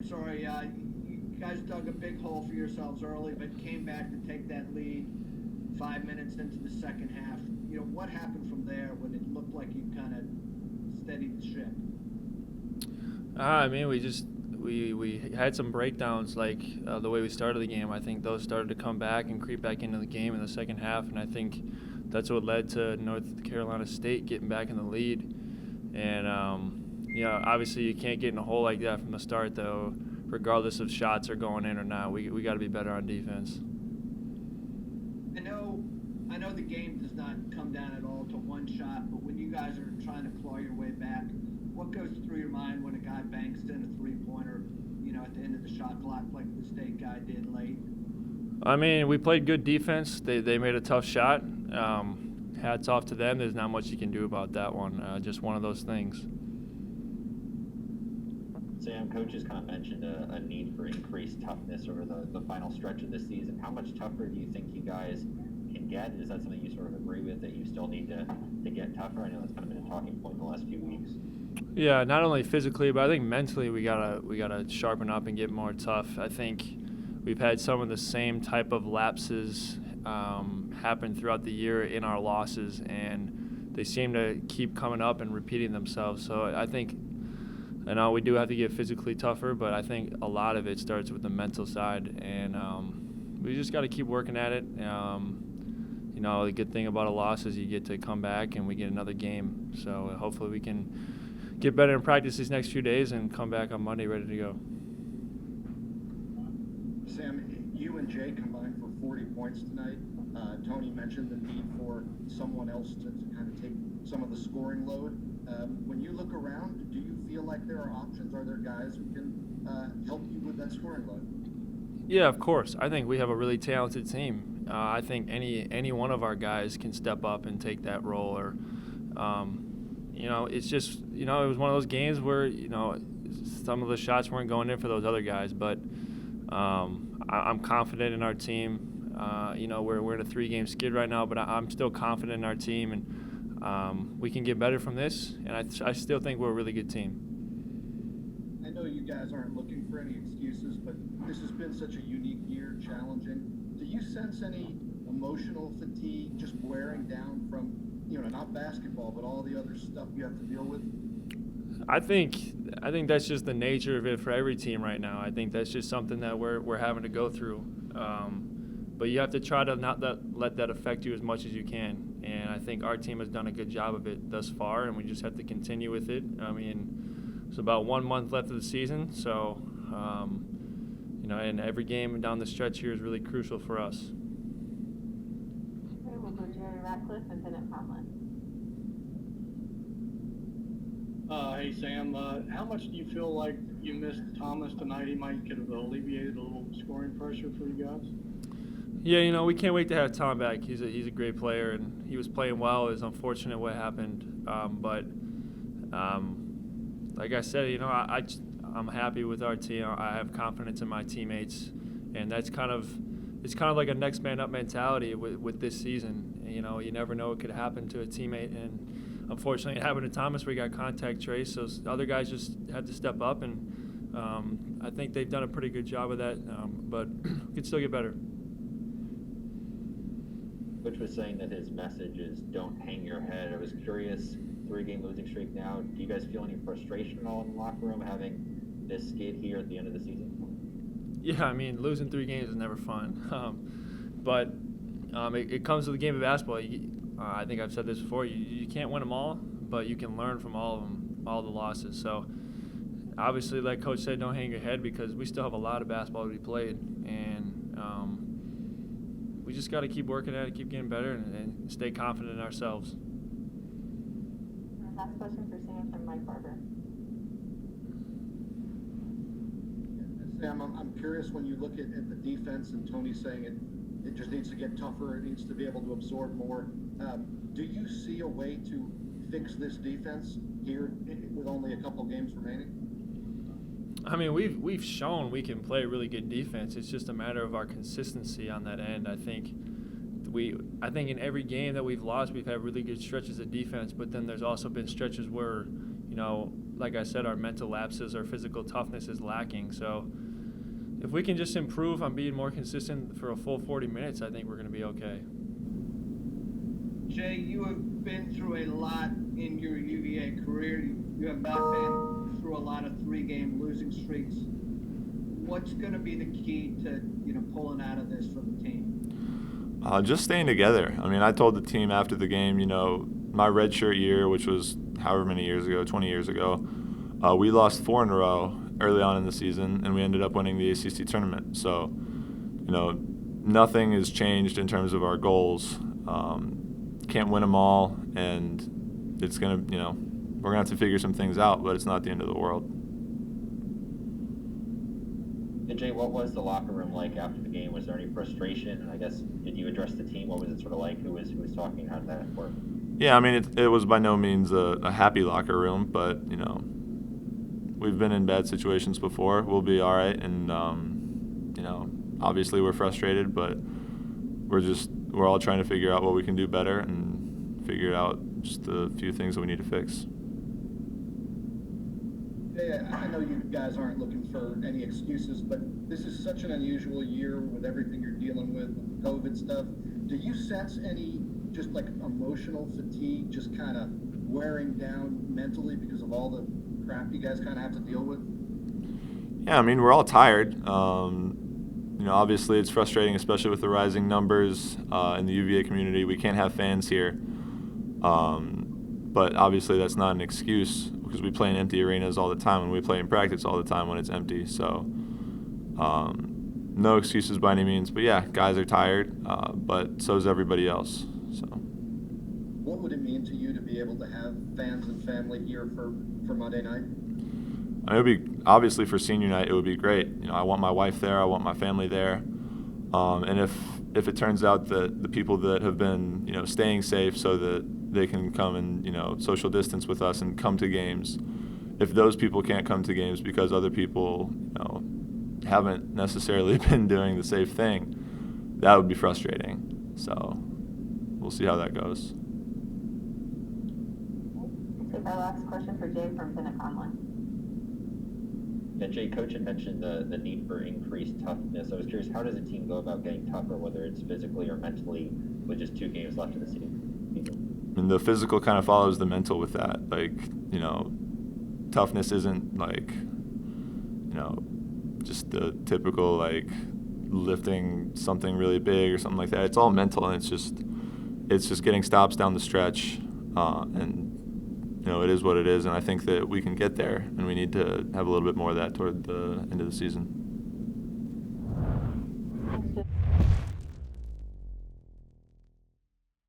Sorry, you guys dug a big hole for yourselves early, but came back to take that lead 5 minutes into the second half. What happened from there when it looked like you kind of steadied the ship? I mean, we had some breakdowns like the way we started the game. I think those started to come back and creep back into the game in the second half, and I think that's what led to North Carolina State getting back in the lead. And obviously you can't get in a hole like that from the start, though. Regardless of shots are going in or not, we got to be better on defense. I know the game does not come down at all to one shot, but when you guys are trying to claw your way back, what goes through your mind when a guy banks in a three-pointer, at the end of the shot clock like the state guy did late? I mean, we played good defense. They made a tough shot. Hats off to them. There's not much you can do about that one. Just one of those things. Sam, coach has kind of mentioned a need for increased toughness over the final stretch of this season. How much tougher do you think you guys can get? Is that something you sort of agree with, that you still need to get tougher? I know that's kind of been a talking point in the last few weeks. Yeah, not only physically, but I think mentally we gotta sharpen up and get more tough. I think we've had some of the same type of lapses happen throughout the year in our losses, and they seem to keep coming up and repeating themselves. So I think, we do have to get physically tougher, but I think a lot of it starts with the mental side, and we just got to keep working at it. The good thing about a loss is you get to come back and we get another game. So hopefully we can get better in practice these next few days and come back on Monday ready to go. Sam, you and Jay combined for 40 points tonight. Tony mentioned the need for someone else to kind of take some of the scoring load. When you look around, do you feel like there are options? Are there guys who can help you with that scoring load? Yeah, of course. I think we have a really talented team. I think any one of our guys can step up and take that role. Or, it's just, it was one of those games where, some of the shots weren't going in for those other guys. But I'm confident in our team. We're in a 3-game skid right now, but I'm still confident in our team, and we can get better from this. And I still think we're a really good team. I know you guys aren't looking for any excuses, but this has been such a unique year, challenging. Do you sense any emotional fatigue just wearing down from, not basketball, but all the other stuff you have to deal with? I think that's just the nature of it for every team right now. I think that's just something that we're having to go through. But you have to try to not let that affect you as much as you can. And I think our team has done a good job of it thus far, and we just have to continue with it. I mean, it's about 1 month left of the season, so and every game down the stretch here is really crucial for us. Okay, we'll go Jerry Ratcliffe and Bennett Conlon. Hey Sam, how much do you feel like you missed Thomas tonight? He might could have alleviated a little scoring pressure for you guys. Yeah, we can't wait to have Tom back. He's a great player, and he was playing well. It was unfortunate what happened, but like I said, I'm happy with our team. I have confidence in my teammates, and it's kind of like a next man up mentality with this season. You never know what could happen to a teammate, and unfortunately, it happened to Thomas. We got contact trace, so other guys just had to step up, and I think they've done a pretty good job of that. But we can still get better. Coach was saying that his message is don't hang your head. I was curious, 3-game losing streak now, do you guys feel any frustration at all in the locker room having this skid here at the end of the season? Yeah, I mean, losing 3 games is never fun. But it comes to the game of basketball. I think I've said this before. You can't win them all, but you can learn from all of them, all the losses. So obviously, like Coach said, don't hang your head because we still have a lot of basketball to be played. And we just got to keep working at it, keep getting better, and stay confident in ourselves. Last question for Sam from Mike Barber. Sam, I'm curious when you look at the defense, and Tony's saying it just needs to get tougher, it needs to be able to absorb more. Do you see a way to fix this defense here with only a couple games remaining? I mean, we've shown we can play really good defense. It's just a matter of our consistency on that end. I think in every game that we've lost, we've had really good stretches of defense, but then there's also been stretches where, like I said, our mental lapses, our physical toughness is lacking. So if we can just improve on being more consistent for a full 40 minutes, I think we're going to be okay. Jay, you have been through a lot in your UVA career. You have not been through a lot of 3-game losing streaks. What's going to be the key to pulling out of this for the team? Just staying together. I mean, I told the team after the game, my redshirt year, which was however many years ago, 20 years ago, we lost 4 in a row early on in the season, and we ended up winning the ACC tournament. So, nothing has changed in terms of our goals. Can't win them all, and it's going to, we're going to have to figure some things out, but it's not the end of the world. And Jay, what was the locker room like after the game? Was there any frustration? And I guess, did you address the team? What was it sort of like? Who was talking? How did that work? Yeah, I mean, it was by no means a happy locker room, but, we've been in bad situations before. We'll be all right, and, obviously we're frustrated, but we're all trying to figure out what we can do better and figure out just the few things that we need to fix. Jay, I know you guys aren't looking for any excuses, but this is such an unusual year with everything you're dealing with the COVID stuff. Do you sense any just like emotional fatigue, just kind of wearing down mentally because of all the crap you guys kind of have to deal with? Yeah, I mean, we're all tired. Obviously it's frustrating, especially with the rising numbers in the UVA community. We can't have fans here. But obviously that's not an excuse because we play in empty arenas all the time and we play in practice all the time when it's empty. So no excuses by any means. But yeah, guys are tired, but so is everybody else. So. What would it mean to you to be able to have fans and family here for Monday night? It would be, obviously for senior night, it would be great. I want my wife there. I want my family there. And if it turns out that the people that have been, staying safe so that they can come and, social distance with us and come to games, if those people can't come to games because other people, haven't necessarily been doing the safe thing, that would be frustrating. So we'll see how that goes. Take our last question for Jay from Bennett Conley. Yeah, Jay, Coach had mentioned the need for increased toughness. I was curious, how does a team go about getting tougher, whether it's physically or mentally, with just 2 games left in the season? And the physical kind of follows the mental with that. Toughness isn't just the typical lifting something really big or something like that. It's all mental, and it's just getting stops down the stretch, and it is what it is, and I think that we can get there, and we need to have a little bit more of that toward the end of the season. Thanks, Jay.